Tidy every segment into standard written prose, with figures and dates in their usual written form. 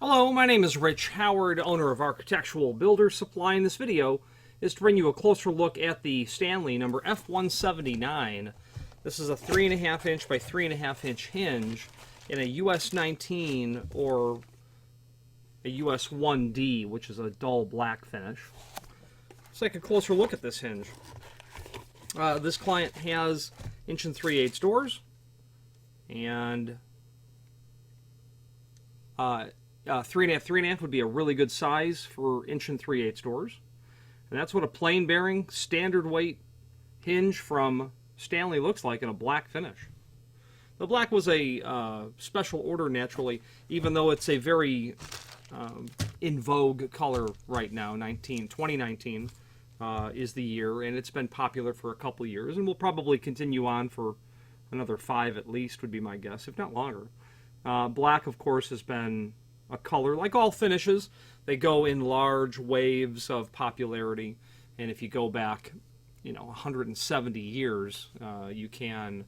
Hello, my name is Rich Howard, owner of Architectural Builders Supply, and this video is to bring you a closer look at the Stanley number F179. This is a 3.5 inch by 3.5 inch hinge in a US19 or a US1D, which is a dull black finish. Let's take a closer look at this hinge. This client has 1 3/8 doors, and 3.5 would be a really good size for 1 3/8 doors. And that's what a plain bearing, standard weight hinge from Stanley looks like in a black finish. The black was a special order naturally, even though it's a very in vogue color right now. 2019 is the year, and it's been popular for a couple years, and will probably continue on for another 5 at least, would be my guess, if not longer. Black, of course, has been a color, like all finishes, they go in large waves of popularity, and if you go back, 170 years, you can,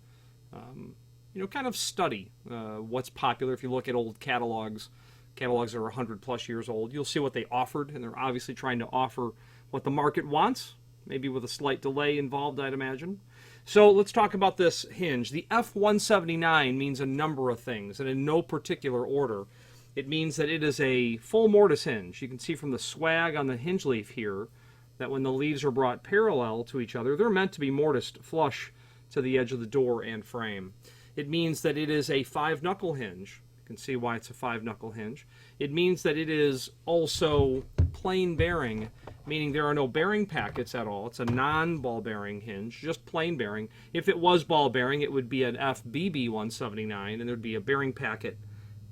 kind of study what's popular. If you look at old catalogs that are 100 plus years old, you'll see what they offered, and they're obviously trying to offer what the market wants, maybe with a slight delay involved, I'd imagine. So let's talk about this hinge. The F179 means a number of things, and in no particular order. It means that it is a full mortise hinge. You can see from the swag on the hinge leaf here that when the leaves are brought parallel to each other, they're meant to be mortised flush to the edge of the door and frame. It means that it is a 5-knuckle hinge. You can see why it's a 5-knuckle hinge. It means that it is also plain bearing, meaning there are no bearing packets at all. It's a non-ball bearing hinge, just plain bearing. If it was ball bearing, it would be an FBB179, and there'd be a bearing packet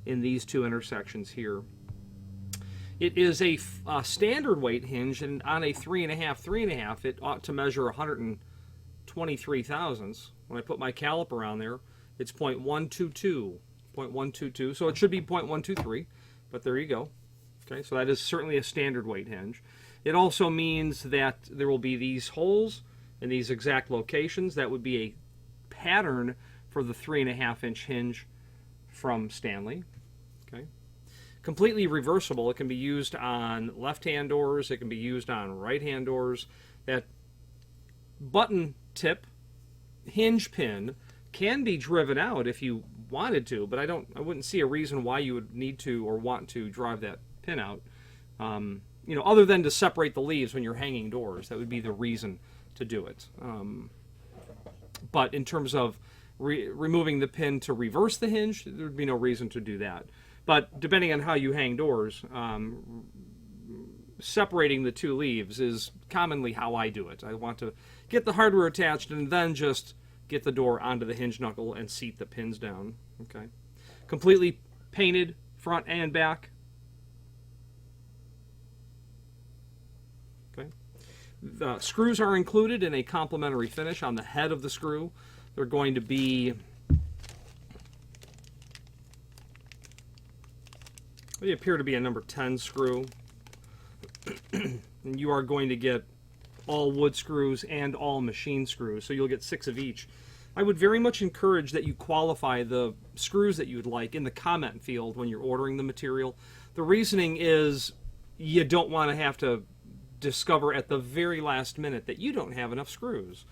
in these two intersections here. It is a standard weight hinge, and on a 3.5, it ought to measure 123 thousandths. When I put my caliper on there, it's 0.122, so it should be 0.123, but there you go. Okay, so that is certainly a standard weight hinge. It also means that there will be these holes in these exact locations. That would be a pattern for the 3.5 inch hinge from Stanley. Okay, completely reversible. It can be used on left-hand doors. It can be used on right-hand doors. That button tip hinge pin can be driven out if you wanted to, but I wouldn't see a reason why you would need to or want to drive that pin out. Other than to separate the leaves when you're hanging doors. That would be the reason to do it. But in terms of removing the pin to reverse the hinge, there would be no reason to do that. But depending on how you hang doors, separating the two leaves is commonly how I do it. I want to get the hardware attached and then just get the door onto the hinge knuckle and seat the pins down. Okay, completely painted front and back. Okay, the screws are included in a complementary finish on the head of the screw. They're going to be, they appear to be a number 10 screw. And you are going to get all wood screws and all machine screws, so you'll get 6 of each. I would very much encourage that you qualify the screws that you would like in the comment field when you're ordering the material. The reasoning is you don't want to have to discover at the very last minute that you don't have enough screws.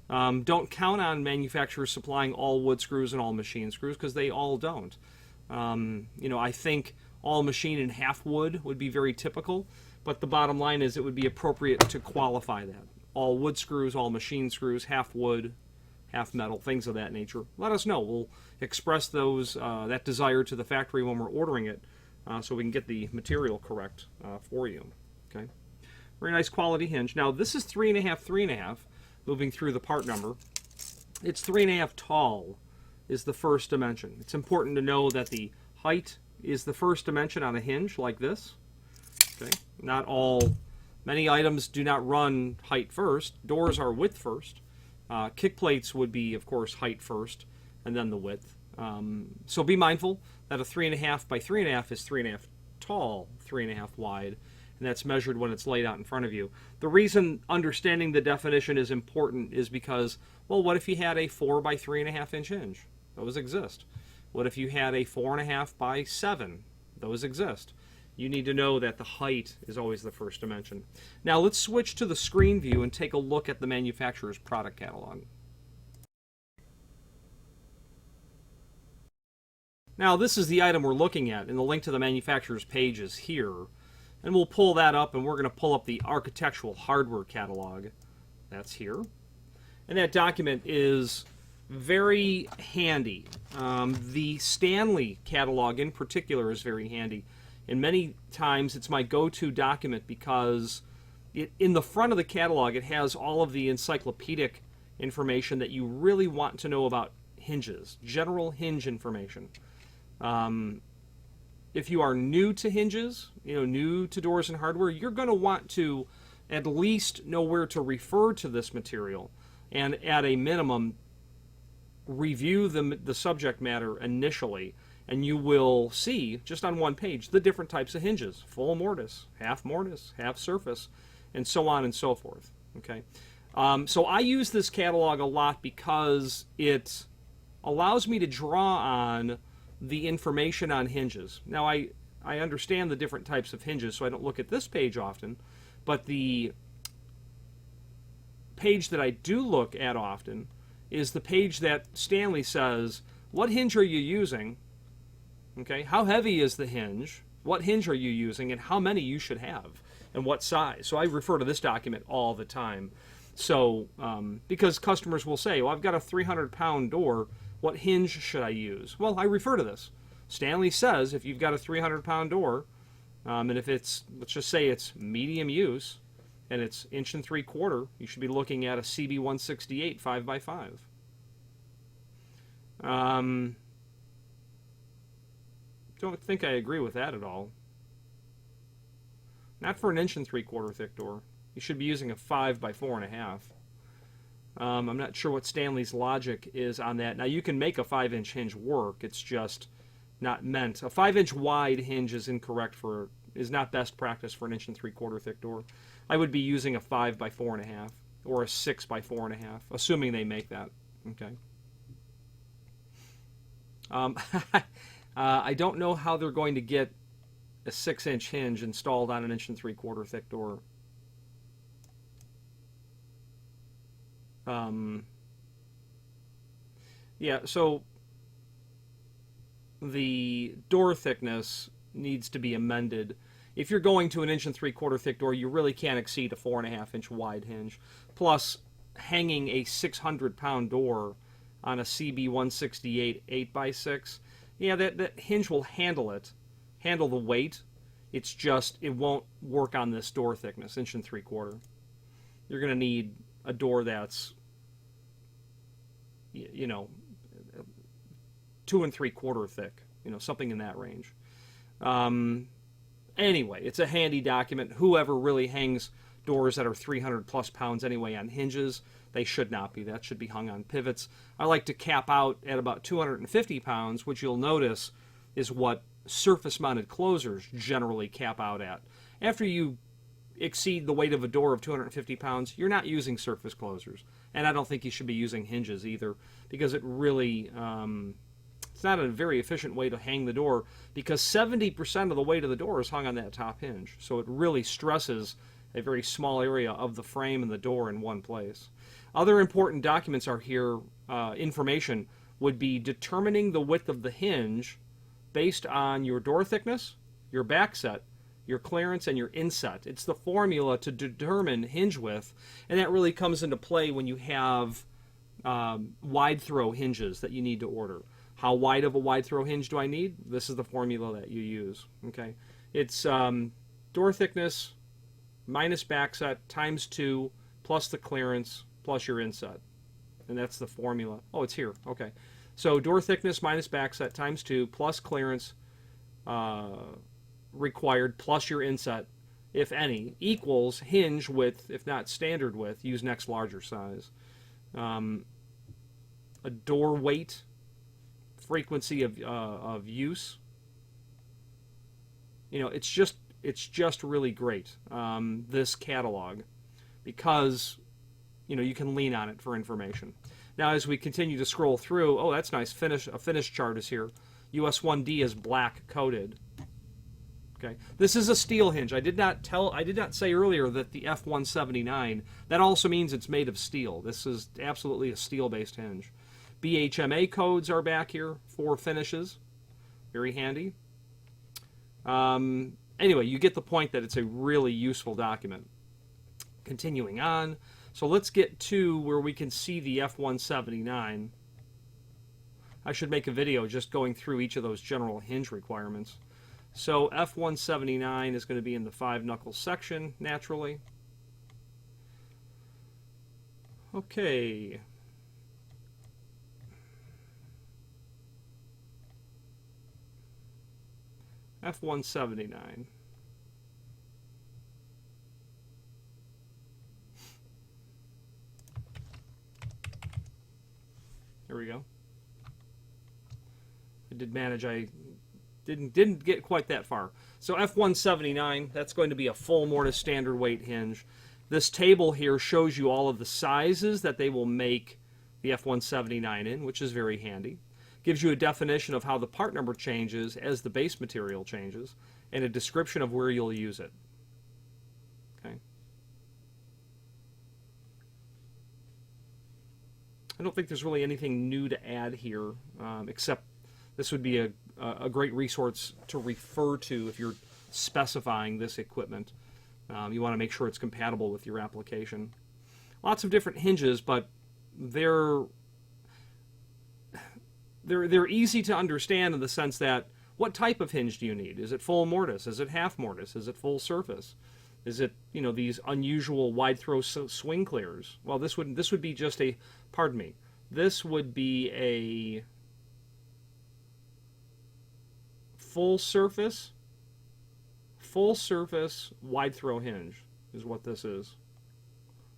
Don't count on manufacturers supplying all wood screws and all machine screws, because they all don't. I think all machine and half wood would be very typical, but the bottom line is it would be appropriate to qualify that. All wood screws, all machine screws, half wood, half metal, things of that nature. Let us know. We'll express that desire to the factory when we're ordering it, so we can get the material correct for you. Okay, very nice quality hinge. Now this is 3.5. Moving through the part number, it's 3.5 tall is the first dimension. It's important to know that the height is the first dimension on a hinge like this. Okay, many items do not run height first. Doors are width first. Kick plates would be, of course, height first, and then the width. So be mindful that a 3.5 by 3.5 is 3.5 tall, 3.5 wide, and that's measured when it's laid out in front of you. The reason understanding the definition is important is because, well, what if you had a 4 by 3.5 inch hinge? Those exist. What if you had a 4.5 by 7? Those exist. you need to know that the height is always the first dimension. Now let's switch to the screen view and take a look at the manufacturer's product catalog. Now this is the item we're looking at, and the link to the manufacturer's page is here. And we'll pull that up, and we're going to pull up the architectural hardware catalog. That's here. And that document is very handy. The Stanley catalog in particular is very handy. And many times it's my go-to document because in the front of the catalog it has all of the encyclopedic information that you really want to know about hinges, general hinge information. If you are new to hinges, new to doors and hardware, you're going to want to at least know where to refer to this material, and at a minimum review the subject matter initially, and you will see just on one page the different types of hinges: full mortise, half surface, and so on and so forth. Okay, so I use this catalog a lot because it allows me to draw on the information on hinges. Now I understand the different types of hinges, so I don't look at this page often, but the page that I do look at often is the page that Stanley says, what hinge are you using? Okay, how heavy is the hinge? What hinge are you using, and how many you should have, and what size? So I refer to this document all the time. So because customers will say, well, I've got a 300-pound door, what hinge should I use? Well, I refer to this. Stanley says if you've got a 300-pound door, and if it's, let's just say it's medium use, and it's 1 3/4, you should be looking at a CB168 5x5. Don't think I agree with that at all. Not for an 1 3/4 thick door. You should be using a 5x4.5. I'm not sure what Stanley's logic is on that. Now you can make a 5-inch hinge work. It's just not meant. A 5-inch wide hinge is incorrect is not best practice for an 1 3/4 thick door. I would be using a 5x4.5 or a 6x4.5, assuming they make that. Okay. I don't know how they're going to get a 6-inch hinge installed on an 1 3/4 thick door. Yeah, so the door thickness needs to be amended. If you're going to an 1 3/4 thick door, you really can't exceed a 4.5-inch wide hinge. Plus, hanging a 600-pound door on a CB168 8x6, yeah, that hinge will handle the weight. It's just, it won't work on this door thickness, 1 3/4. You're going to need a door that's, 2 3/4 thick, something in that range. Anyway, it's a handy document. Whoever really hangs doors that are 300 plus pounds anyway on hinges, they should not be. That should be hung on pivots. I like to cap out at about 250 pounds, which you'll notice is what surface-mounted closers generally cap out at. After you exceed the weight of a door of 250 pounds, you're not using surface closers. And I don't think you should be using hinges either, because it really, it's not a very efficient way to hang the door, because 70% of the weight of the door is hung on that top hinge. So it really stresses a very small area of the frame and the door in one place. Other important documents are here. Information would be determining the width of the hinge based on your door thickness, your back set, your clearance, and your inset. It's the formula to determine hinge width, and that really comes into play when you have wide throw hinges that you need to order. How wide of a wide throw hinge do I need? This is the formula that you use. Okay, it's door thickness minus back set times 2 plus the clearance plus your inset, and that's the formula. Oh, it's here. Okay, so door thickness minus back set times 2 plus clearance required plus your inset, if any, equals hinge width, if not standard width. Use next larger size. A door weight, frequency of use. It's just really great, this catalog, because you can lean on it for information. Now, as we continue to scroll through, oh, that's nice. A finish chart is here. US1D is black coated. Okay, this is a steel hinge. I did not say earlier that the F179, that also means it's made of steel. This is absolutely a steel-based hinge. BHMA codes are back here for finishes. Very handy. Anyway, you get the point that it's a really useful document. Continuing on, so let's get to where we can see the F179. I should make a video just going through each of those general hinge requirements. So F179 is going to be in the 5-knuckle section, naturally. Okay. F179. There we go. I did manage, I didn't get quite that far. So F179, that's going to be a full mortise standard weight hinge. This table here shows you all of the sizes that they will make the F179 in, which is very handy. Gives you a definition of how the part number changes as the base material changes, and a description of where you'll use it. Okay. I don't think there's really anything new to add here, except this would be a great resource to refer to if you're specifying this equipment. You want to make sure it's compatible with your application. Lots of different hinges, but they're easy to understand in the sense that what type of hinge do you need? Is it full mortise? Is it half mortise? Is it full surface? Is it, you know, these unusual wide throw swing clears? Well, this would be just a, pardon me, this would be a full surface wide throw hinge is what this is.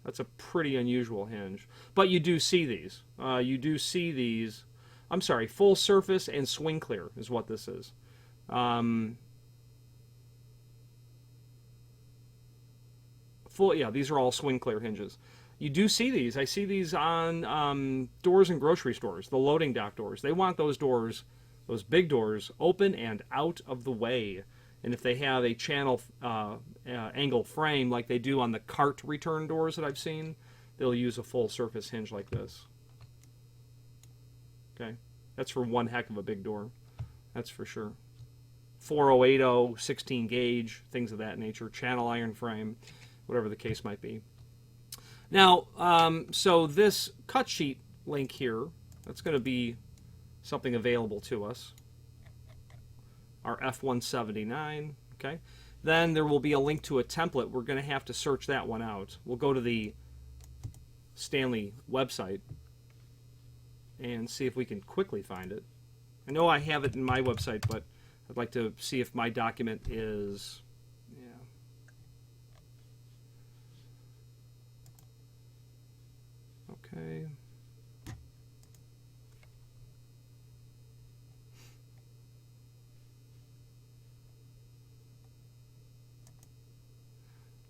That's a pretty unusual hinge, but you do see these. I'm sorry, full surface and swing clear is what this is. These are all swing clear hinges. You do see these. I see these on doors in grocery stores, the loading dock doors. They want those doors, those big doors, open and out of the way. And if they have a channel angle frame like they do on the cart return doors that I've seen, they'll use a full surface hinge like this. Okay, that's for one heck of a big door, that's for sure. 4080, 16 gauge, things of that nature, channel iron frame, whatever the case might be. Now, so this cut sheet link here, that's going to be something available to us. Our F179, okay? Then there will be a link to a template. We're going to have to search that one out. We'll go to the Stanley website and see if we can quickly find it. I know I have it in my website, but I'd like to see if my document is, okay.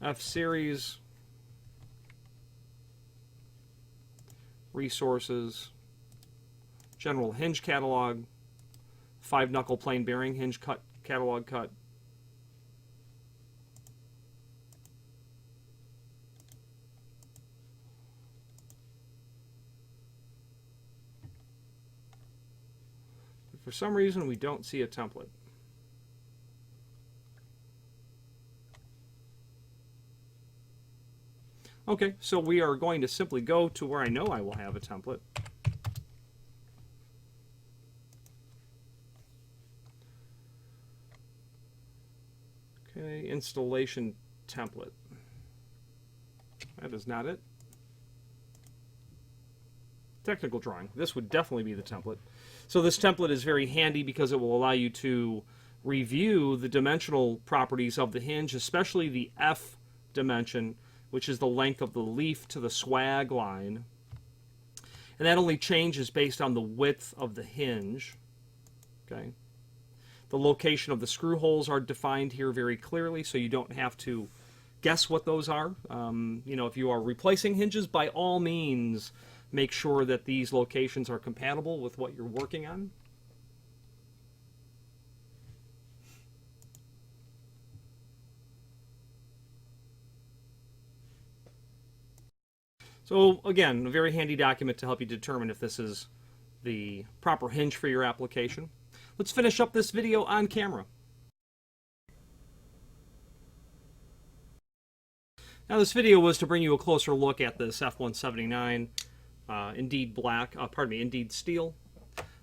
F-Series, resources, general hinge catalog, 5-knuckle plain bearing hinge cut catalog cut. But for some reason, we don't see a template. Okay, so we are going to simply go to where I know I will have a template. Okay, installation template. That is not it. Technical drawing. This would definitely be the template. So this template is very handy because it will allow you to review the dimensional properties of the hinge, especially the F dimension, which is the length of the leaf to the swag line. And that only changes based on the width of the hinge. Okay. The location of the screw holes are defined here very clearly, so you don't have to guess what those are. You know, if you are replacing hinges, by all means, make sure that these locations are compatible with what you're working on. So again, a very handy document to help you determine if this is the proper hinge for your application. Let's finish up this video on camera. Now this video was to bring you a closer look at this F179 Indeed black, Indeed steel.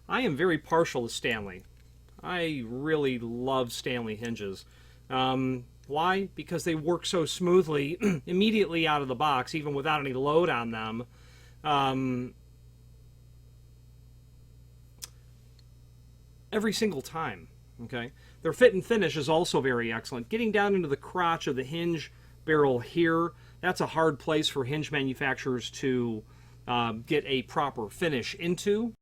I am very partial to Stanley. I really love Stanley hinges. Why? Because they work so smoothly immediately out of the box, even without any load on them. Every single time. Okay, their fit and finish is also very excellent. Getting down into the crotch of the hinge barrel here, that's a hard place for hinge manufacturers to get a proper finish into.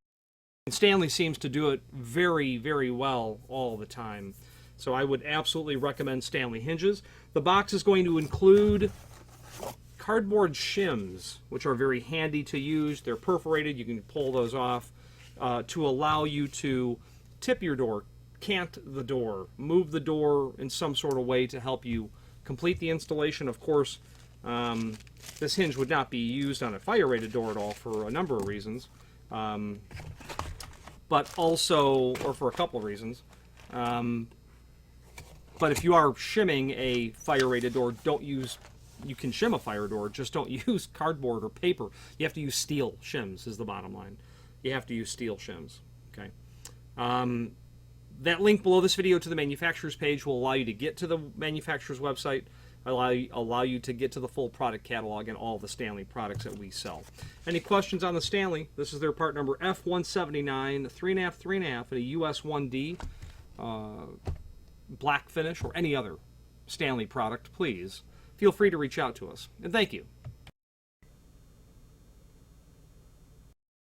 And Stanley seems to do it very, very well all the time. So I would absolutely recommend Stanley hinges. The box is going to include cardboard shims, which are very handy to use. They're perforated. You can pull those off to allow you to tip your door, cant the door, move the door in some sort of way to help you complete the installation. Of course, this hinge would not be used on a fire-rated door at all for a number of reasons, but also, or for a couple of reasons. But if you are shimming a fire-rated door, you can shim a fire door, just don't use cardboard or paper. You have to use steel shims is the bottom line. You have to use steel shims, okay? That link below this video to the manufacturer's page will allow you to get to the manufacturer's website, allow you to get to the full product catalog and all the Stanley products that we sell. Any questions on the Stanley? This is their part number F179, 3.5 and a US1D black finish, or any other Stanley product. Please feel free to reach out to us. And thank you.